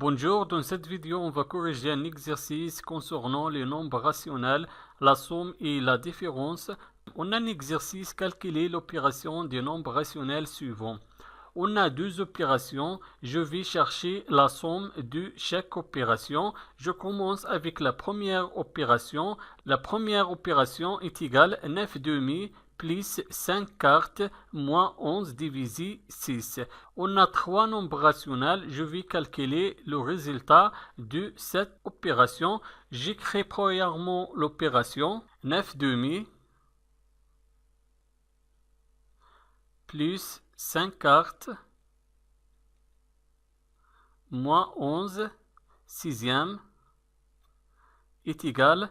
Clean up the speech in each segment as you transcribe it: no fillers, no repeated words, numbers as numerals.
Bonjour, dans cette vidéo, on va corriger un exercice concernant les nombres rationnels, la somme et la différence. On a un exercice calculer l'opération des nombres rationnels suivants. On a deux opérations. Je vais chercher la somme de chaque opération. Je commence avec la première opération. La première opération est égale 9 demi plus 5 quarts moins 11 divisé 6. On a trois nombres rationnels. Je vais calculer le résultat de cette opération. J'écris premièrement l'opération 9 demi plus 5 quarts moins 11 sixième est égal.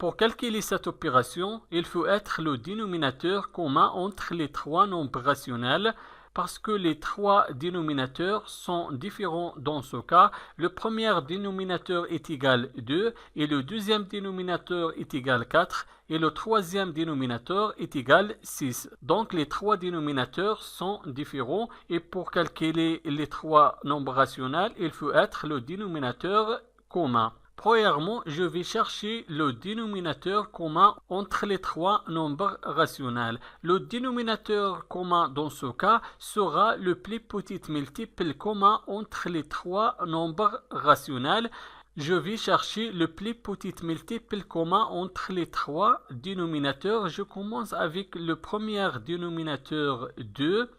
Pour calculer cette opération, il faut être le dénominateur commun entre les trois nombres rationnels parce que les trois dénominateurs sont différents dans ce cas. Le premier dénominateur est égal 2 et le deuxième dénominateur est égal 4 et le troisième dénominateur est égal 6. Donc les trois dénominateurs sont différents et pour calculer les trois nombres rationnels, il faut être le dénominateur commun. Premièrement, je vais chercher le dénominateur commun entre les trois nombres rationnels. Le dénominateur commun dans ce cas sera le plus petit multiple commun entre les trois nombres rationnels. Je vais chercher le plus petit multiple commun entre les trois dénominateurs. Je commence avec le premier dénominateur 2.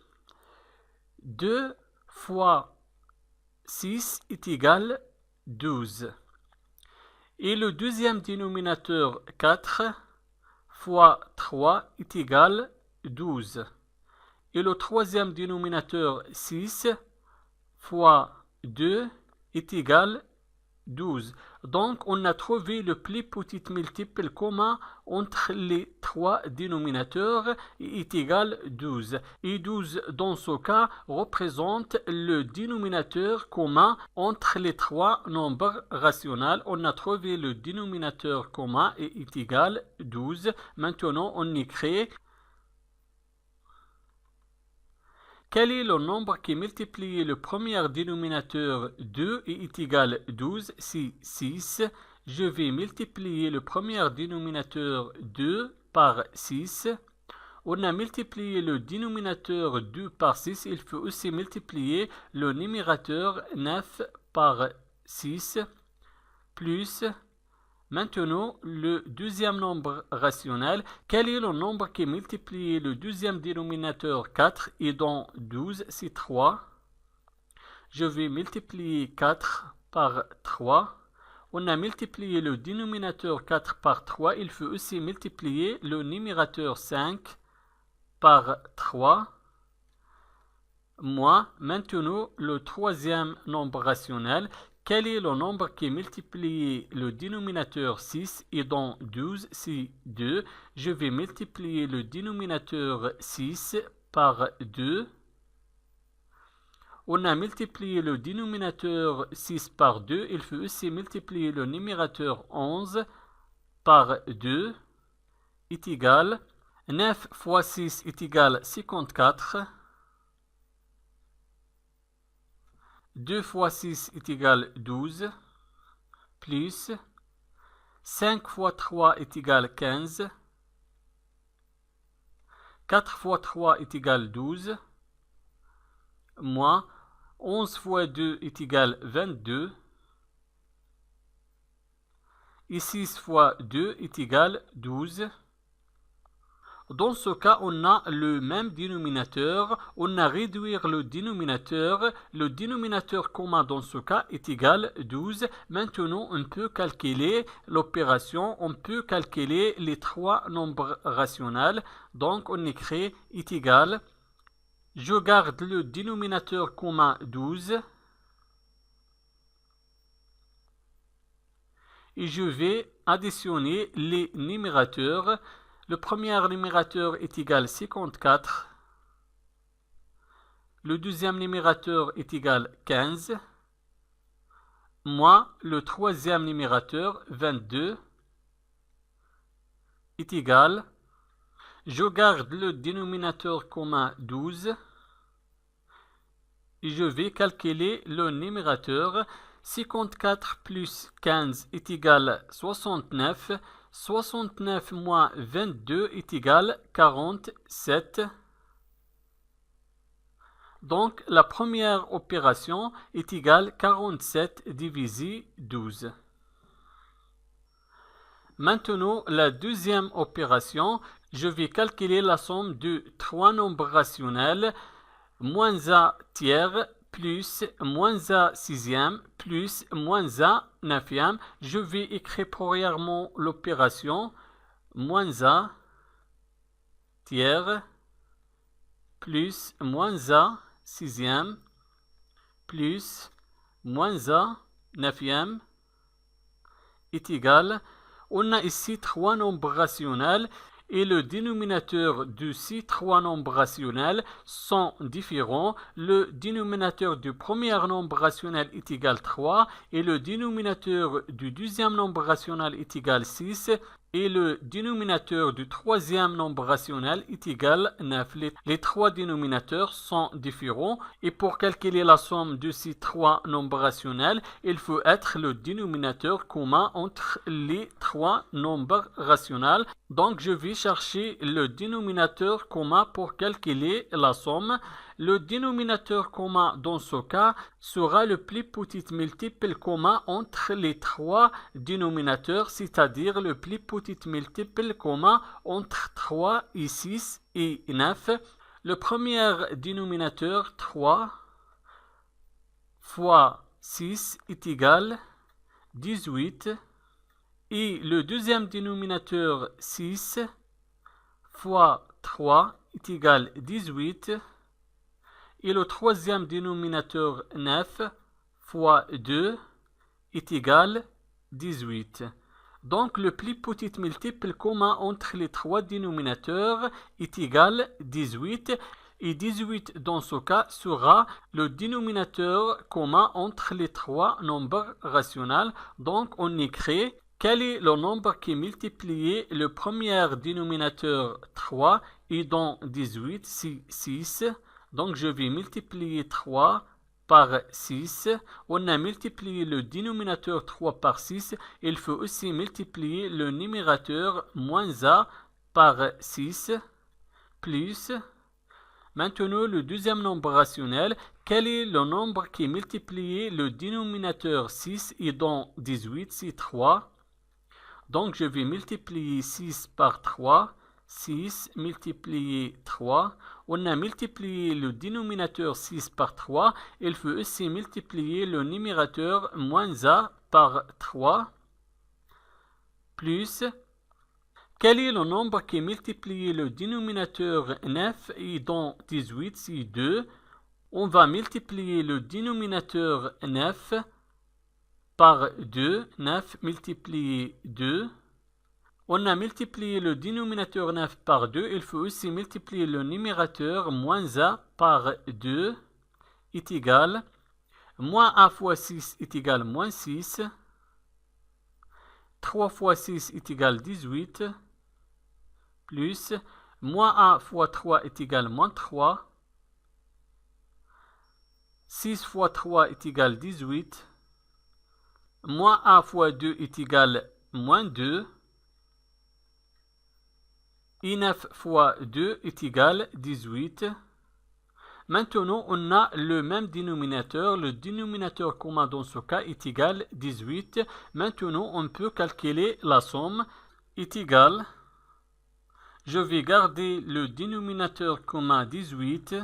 2 fois 6 est égal 12. Et le deuxième dénominateur 4 fois 3 est égal 12. Et le troisième dénominateur 6 fois 2 est égal 12. Donc, on a trouvé le plus petit multiple commun entre les trois dénominateurs et est égal 12. Et 12, dans ce cas, représente le dénominateur commun entre les trois nombres rationnels. On a trouvé le dénominateur commun et est égal 12. Maintenant, on écrit quel est le nombre qui multiplie le premier dénominateur 2 et est égal 12? C'est 6. Je vais multiplier le premier dénominateur 2 par 6. On a multiplié le dénominateur 2 par 6. Il faut aussi multiplier le numérateur 9 par 6 plus. Maintenant, le deuxième nombre rationnel. Quel est le nombre qui multiplie le deuxième dénominateur 4 et dans 12, c'est 3. Je vais multiplier 4 par 3. On a multiplié le dénominateur 4 par 3. Il faut aussi multiplier le numérateur 5 par 3. Moins, maintenant, le troisième nombre rationnel. Quel est le nombre qui multiplie le dénominateur 6 et dans 12, c'est 2. Je vais multiplier le dénominateur 6 par 2. On a multiplié le dénominateur 6 par 2. Il faut aussi multiplier le numérateur 11 par 2 est égal. 9 fois 6 est égal 54. 2 fois 6 est égal 12, plus 5 fois 3 est égal 15, 4 fois 3 est égal 12, moins 11 fois 2 est égal 22, et 6 fois 2 est égal 12. Dans ce cas, on a le même dénominateur. On a réduit le dénominateur. Le dénominateur commun dans ce cas est égal 12. Maintenant, on peut calculer l'opération. On peut calculer les trois nombres rationnels. Donc, on écrit est égal. Je garde le dénominateur commun 12. Et je vais additionner les numérateurs. Le premier numérateur est égal 54. Le deuxième numérateur est égal 15. Moins le troisième numérateur 22 est égal. Je garde le dénominateur commun 12. Et je vais calculer le numérateur. 54 plus 15 est égal 69. 69 moins 22 est égal 47. Donc, la première opération est égale 47 divisé 12. Maintenant, la deuxième opération, je vais calculer la somme de trois nombres rationnels, moins a tiers plus moins a sixième plus moins a neuvième. Je vais écrire premièrement l'opération moins a tiers plus moins a sixième plus moins a neuvième est égal. On a ici trois nombres rationnels et le dénominateur de ces trois nombres rationnels sont différents. Le dénominateur du premier nombre rationnel est égal 3 et le dénominateur du deuxième nombre rationnel est égal 6 et le dénominateur du troisième nombre rationnel est égal 9. Les trois dénominateurs sont différents et pour calculer la somme de ces trois nombres rationnels, il faut être le dénominateur commun entre les trois nombres rationnels. Donc je vais chercher le dénominateur commun pour calculer la somme. Le dénominateur commun dans ce cas sera le plus petit multiple commun entre les trois dénominateurs, c'est-à-dire le plus petit multiple commun entre 3 et 6 et 9. Le premier dénominateur 3 fois 6 est égal 18 et le deuxième dénominateur 6 fois 3 est égal 18 et le troisième dénominateur 9 fois 2 est égal 18. Donc le plus petit multiple commun entre les trois dénominateurs est égal 18 et 18 dans ce cas sera le dénominateur commun entre les trois nombres rationnels. Donc on écrit quel est le nombre qui multiplie le premier dénominateur 3 et dans 18 c'est 6. Donc je vais multiplier 3 par 6. On a multiplié le dénominateur 3 par 6. Il faut aussi multiplier le numérateur moins a par 6 plus. Maintenant le deuxième nombre rationnel. Quel est le nombre qui multiplie le dénominateur 6 et dans 18 c'est 3. Donc je vais multiplier 6 par 3. 6 multiplié 3. On a multiplié le dénominateur 6 par 3. Il faut aussi multiplier le numérateur moins a par 3. Plus. Quel est le nombre qui multiplie le dénominateur 9 et dans 18 c'est 2. On va multiplier le dénominateur 9 par 2. 9 multiplié 2. On a multiplié le dénominateur 9 par 2. Il faut aussi multiplier le numérateur moins a par 2 est égal. Moins a fois 6 est égal moins 6. 3 fois 6 est égal 18. Plus. Moins a fois 3 est égal moins 3. 6 fois 3 est égal 18. Moins a fois 2 est égal moins 2. Et 9 fois 2 est égal 18. Maintenant, on a le même dénominateur. Le dénominateur commun dans ce cas est égal 18. Maintenant, on peut calculer la somme est égal. Je vais garder le dénominateur commun 18.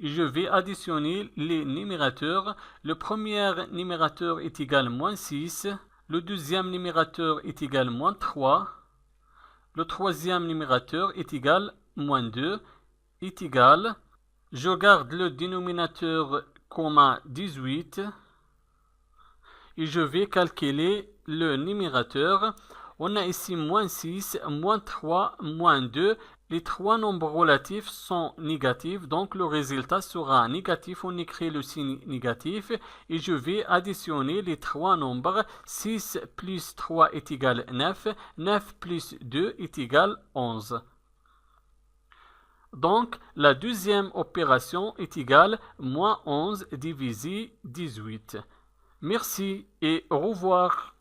Et je vais additionner les numérateurs. Le premier numérateur est égal moins 6. Le deuxième numérateur est égal moins 3. Le troisième numérateur est égal moins 2 est égal. Je garde le dénominateur commun 18 et je vais calculer le numérateur. On a ici moins 6, moins 3, moins 2. Les trois nombres relatifs sont négatifs, donc le résultat sera négatif. On écrit le signe négatif et je vais additionner les trois nombres. 6 plus 3 est égal 9. 9 plus 2 est égal 11. Donc, la deuxième opération est égale moins 11 divisé 18. Merci et au revoir.